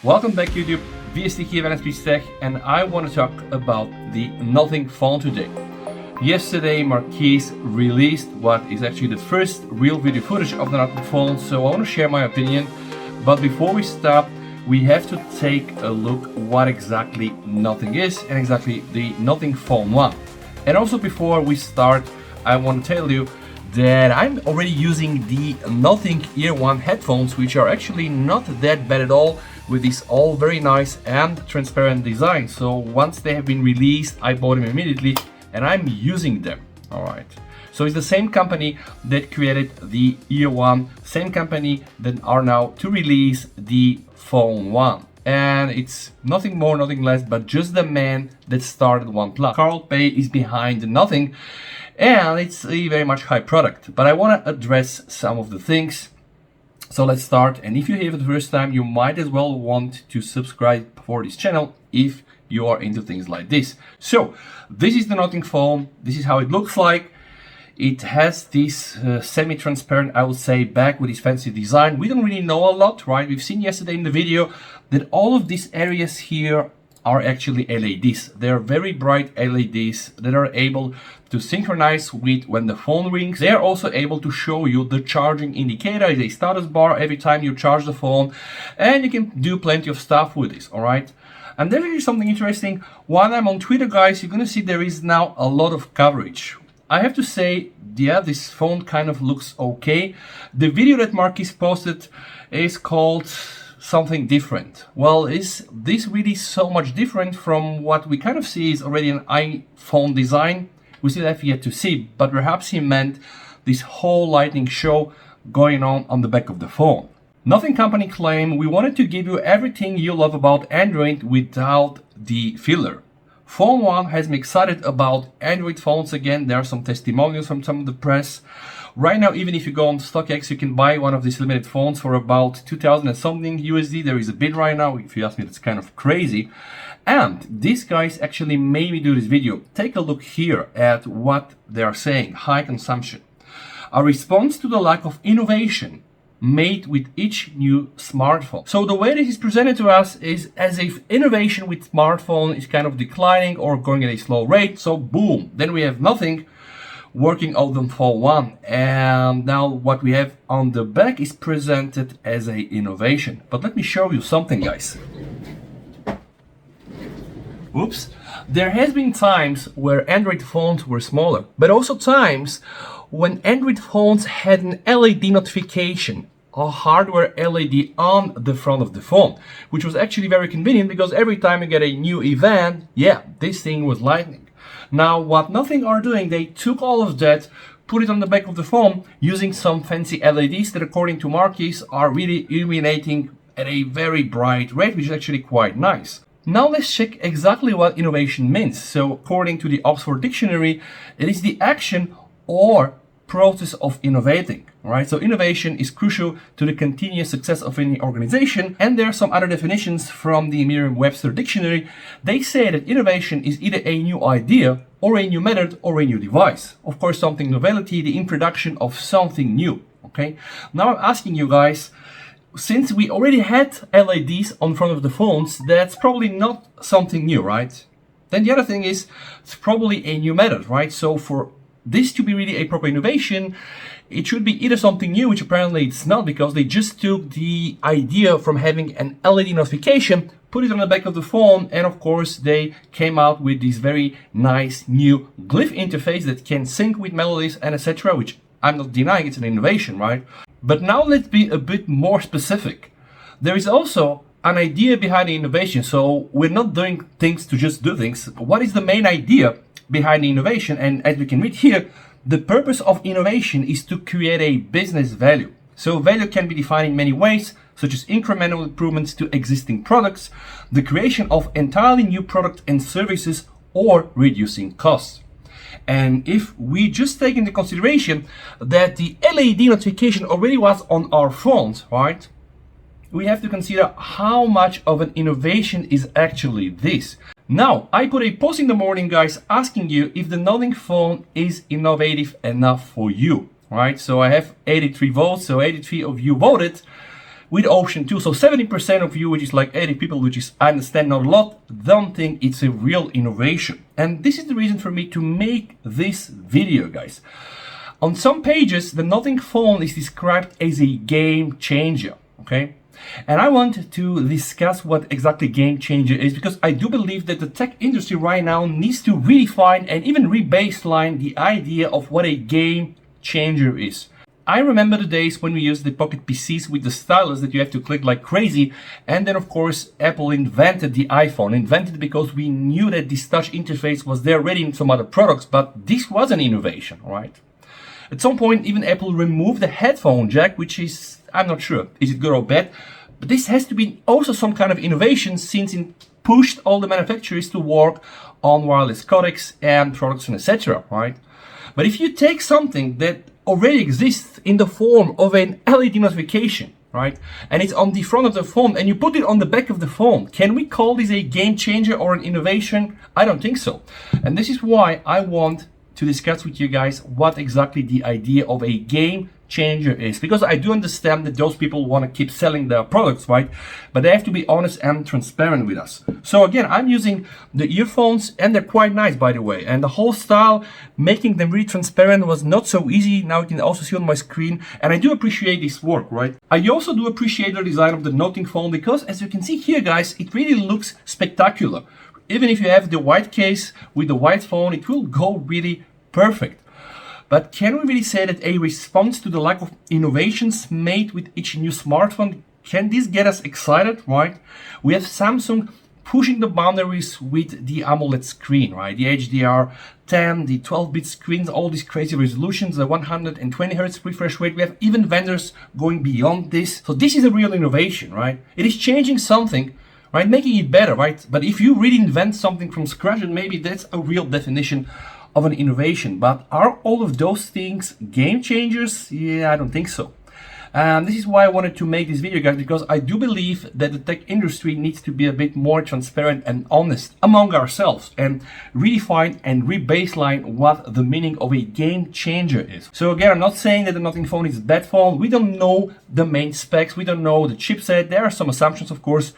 Welcome back YouTube, VST here at NSP Tech, and I want to talk about the Nothing phone today. Yesterday Marquise released what is actually the first real video footage of the Nothing phone, so I want to share my opinion. But before we start, we have to take a look what exactly Nothing is and exactly the Nothing Phone 1. And also before we start, I want to tell you that I'm already using the Nothing Ear 1 headphones, which are actually not that bad at all, with this all very nice and transparent design. So once they have been released, I bought them immediately and I'm using them. All right. So it's the same company that created the Ear 1, same company that are now to release the Phone 1. And it's nothing more, nothing less, but just the man that started OnePlus. Carl Pei is behind the Nothing, and it's a very much high product. But I want to address some of the things. So let's start. And if you're here for the first time, you might as well want to subscribe for this channel if you are into things like this. So this is the Nothing phone. This is how it looks like. It has this semi-transparent, I would say, back with this fancy design. We don't really know a lot, right? We've seen yesterday in the video that all of these areas here are actually LEDs. They're very bright LEDs that are able to synchronize with when the phone rings. They are also able to show you the charging indicator, a status bar every time you charge the phone, and you can do plenty of stuff with this, all right? And there is something interesting. While I'm on Twitter, guys, you're gonna see there is now a lot of coverage. I have to say, yeah, this phone kind of looks okay. The video that Marquis posted is called something different. Well, is this really so much different from what we kind of see is already an iPhone design? We still have yet to see, but perhaps he meant this whole lightning show going on the back of the phone. Nothing company claim we wanted to give you everything you love about Android without the filler. Phone 1 has me excited about Android phones again. There are some testimonials from some of the press. Right now, even if you go on StockX, you can buy one of these limited phones for about 2,000 and something USD. There is a bid right now. If you ask me, that's kind of crazy. And these guys actually made me do this video. Take a look here at what they are saying. High consumption. A response to the lack of innovation made with each new smartphone. So the way this is presented to us is as if innovation with smartphone is kind of declining or going at a slow rate. So boom, then we have Nothing working on the Phone 1. And now what we have on the back is presented as a innovation. But let me show you something, guys. Oops. There has been times where Android phones were smaller, but also times when Android phones had an LED notification, a hardware LED on the front of the phone, which was actually very convenient because every time you get a new event, yeah, this thing was lightning. Now, what Nothing are doing, they took all of that, put it on the back of the phone using some fancy LEDs that, according to Marquis, are really illuminating at a very bright rate, which is actually quite nice. Now let's check exactly what innovation means. So according to the Oxford Dictionary, it is the action or process of innovating, right? So innovation is crucial to the continuous success of any organization. And there are some other definitions from the Merriam-Webster Dictionary. They say that innovation is either a new idea or a new method or a new device. Of course, something novelty, the introduction of something new, okay? Now I'm asking you guys, since we already had LEDs on front of the phones, that's probably not something new, right? Then the other thing is, it's probably a new method, right? So for this to be really a proper innovation, it should be either something new, which apparently it's not, because they just took the idea from having an LED notification, put it on the back of the phone, and of course they came out with this very nice new glyph interface that can sync with melodies and etc., which I'm not denying it's an innovation, right? But now let's be a bit more specific. There is also an idea behind the innovation. So we're not doing things to just do things. What is the main idea behind the innovation? And as we can read here, the purpose of innovation is to create a business value. So value can be defined in many ways, such as incremental improvements to existing products, the creation of entirely new products and services, or reducing costs. And if we just take into consideration that the LED notification already was on our phones, right? We have to consider how much of an innovation is actually this. Now, I put a post in the morning, guys, asking you if the Nothing phone is innovative enough for you, right? So I have 83 votes, so 83 of you voted. with option 2. So 70% of you, which is like 80 people, which is, I understand, not a lot, don't think it's a real innovation. And this is the reason for me to make this video, guys. On some pages, the Nothing phone is described as a game changer, okay? And I want to discuss what exactly game changer is, because I do believe that the tech industry right now needs to redefine and even re-baseline the idea of what a game changer is. I remember the days when we used the Pocket PCs with the stylus that you have to click like crazy, and then of course Apple invented the iPhone. Invented because we knew that this touch interface was there already in some other products, but this was an innovation, right? At some point even Apple removed the headphone jack, which is, I'm not sure, is it good or bad? But this has to be also some kind of innovation, since it pushed all the manufacturers to work on wireless codecs and products and etc., right? But if you take something that already exists in the form of an LED notification, right, and it's on the front of the phone, and you put it on the back of the phone, can we call this a game changer or an innovation? I don't think so. And this is why I want to discuss with you guys what exactly the idea of a game changer is, because I do understand that those people want to keep selling their products, right? But they have to be honest and transparent with us. So again, I'm using the earphones, and they're quite nice, by the way, and the whole style, making them really transparent, was not so easy. Now you can also see on my screen, and I do appreciate this work, right? I also do appreciate the design of the Nothing phone, because as you can see here, guys, it really looks spectacular. Even if you have the white case with the white phone, it will go really perfect. But can we really say that a response to the lack of innovations made with each new smartphone, can this get us excited, right? We have Samsung pushing the boundaries with the AMOLED screen, right? The HDR10, the 12-bit screens, all these crazy resolutions, the 120 Hz refresh rate. We have even vendors going beyond this. So this is a real innovation, right? It is changing something, right? Making it better, right? But if you really invent something from scratch, then maybe that's a real definition of an innovation. But are all of those things game changers? Yeah, I don't think so. This is why I wanted to make this video, guys, because I do believe that the tech industry needs to be a bit more transparent and honest among ourselves, and redefine and re-baseline what the meaning of a game changer is. So again, I'm not saying that the Nothing phone is a bad phone. We don't know the main specs, we don't know the chipset. There are some assumptions, of course,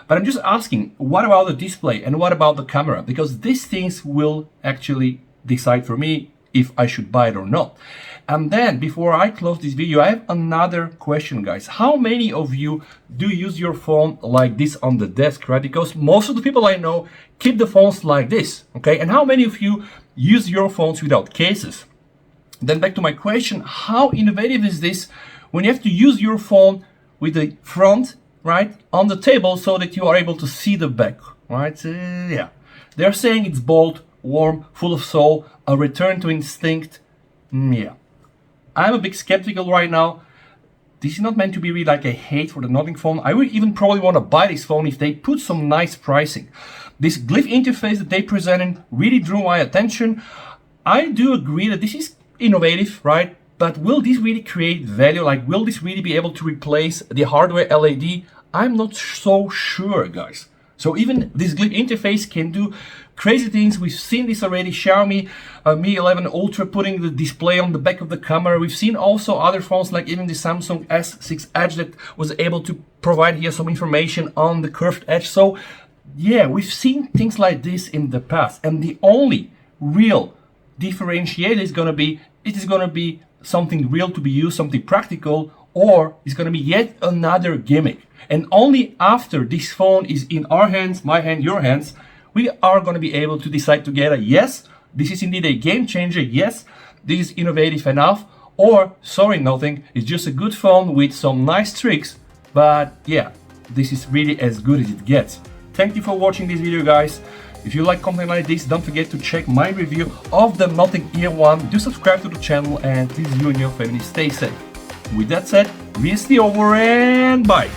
but I'm just asking, what about the display and what about the camera? Because these things will actually decide for me if I should buy it or not. And then before I close this video, I have another question, guys. How many of you do use your phone like this on the desk, right? Because most of the people I know keep the phones like this, okay? And how many of you use your phones without cases? Then back to my question, how innovative is this when you have to use your phone with the front, right, on the table so that you are able to see the back, right? Yeah. They're saying it's bold, warm, full of soul, a return to instinct. Yeah. I'm a bit skeptical right now. This is not meant to be really like a hate for the Nothing phone. I would even probably want to buy this phone if they put some nice pricing. This glyph interface that they presented really drew my attention. I do agree that this is innovative, right? But will this really create value? Like, will this really be able to replace the hardware LED? I'm not so sure, guys. So even this glyph interface can do crazy things. We've seen this already. Xiaomi Mi 11 Ultra putting the display on the back of the camera. We've seen also other phones like even the Samsung S6 Edge that was able to provide here some information on the curved edge. So yeah, we've seen things like this in the past. And the only real differentiator is going to be, it is going to be something real to be used, something practical, or it's going to be yet another gimmick. And only after this phone is in our hands, my hand, your hands, we are going to be able to decide together, yes, this is indeed a game changer, yes, this is innovative enough, or sorry, Nothing, it's just a good phone with some nice tricks, but yeah, this is really as good as it gets. Thank you for watching this video, guys. If you like content like this, don't forget to check my review of the Nothing Ear 1. Do subscribe to the channel, and please you and your family stay safe. With that said, we see over and bye.